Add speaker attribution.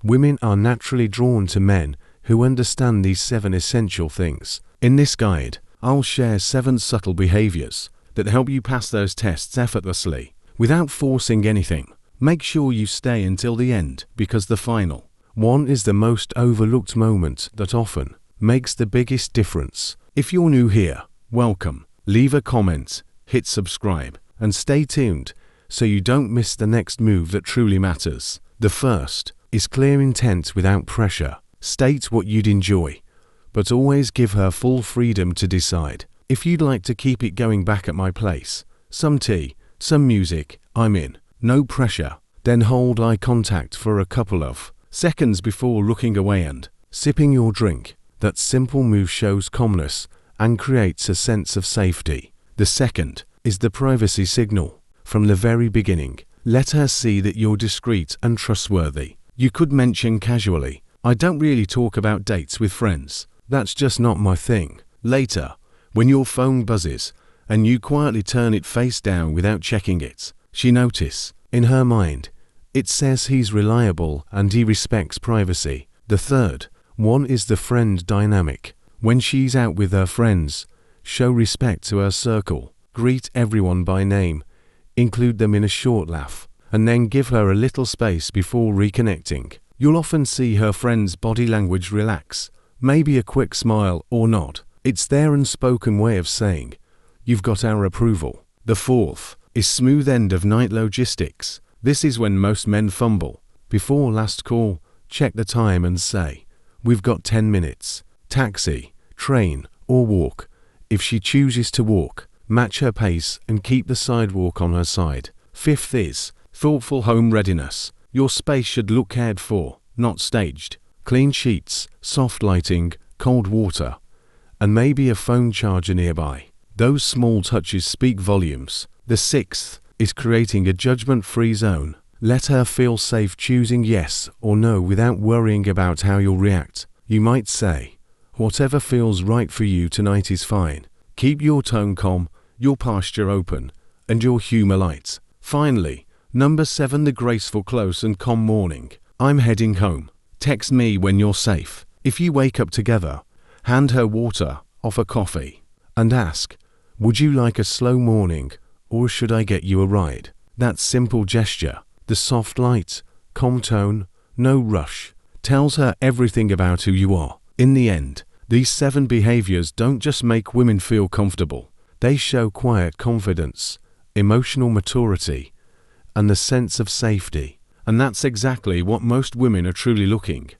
Speaker 1: Women are naturally drawn to men who understand these 7 essential things. In this guide, I'll share 7 subtle behaviors that help you pass those tests effortlessly, without forcing anything. Make sure you stay until the end, because the final one is the most overlooked moment that often makes the biggest difference. If you're new here, welcome. Leave a comment, hit subscribe, and stay tuned so you don't miss the next move that truly matters. The first is clear intent without pressure. State what you'd enjoy, but always give her full freedom to decide. If you'd like to keep it going back at my place, some tea, some music, I'm in. No pressure. Then hold eye contact for a couple of seconds before looking away and sipping your drink. That simple move shows calmness and creates a sense of safety. The second is the privacy signal. From the very beginning, let her see that you're discreet and trustworthy. You could mention casually, "I don't really talk about dates with friends. That's just not my thing." Later, when your phone buzzes and you quietly turn it face down without checking it, she notices. In her mind, it says he's reliable and he respects privacy. The third one is the friend dynamic. When she's out with her friends, show respect to her circle. Greet everyone by name, include them in a short laugh, and then give her a little space before reconnecting. You'll often see her friend's body language relax, maybe a quick smile or nod. It's their unspoken way of saying, "You've got our approval." The fourth is smooth end of night logistics. This is when most men fumble. Before last call, check the time and say, "We've got 10 minutes. Taxi, train, or walk." If she chooses to walk, match her pace and keep the sidewalk on her side. Fifth is thoughtful home readiness. Your space should look cared for, not staged. Clean sheets, soft lighting, cold water, and maybe a phone charger nearby. Those small touches speak volumes. The sixth is creating a judgment-free zone. Let her feel safe choosing yes or no without worrying about how you'll react. You might say, "Whatever feels right for you tonight is fine." Keep your tone calm, your posture open, and your humor light. Finally, number 7, the graceful close and calm morning. "I'm heading home. Text me when you're safe." If you wake up together, hand her water, offer coffee, and ask, "Would you like a slow morning, or should I get you a ride?" That simple gesture, the soft light, calm tone, no rush, tells her everything about who you are. In the end, these 7 behaviors don't just make women feel comfortable. They show quiet confidence, emotional maturity, and the sense of safety. And that's exactly what most women are truly looking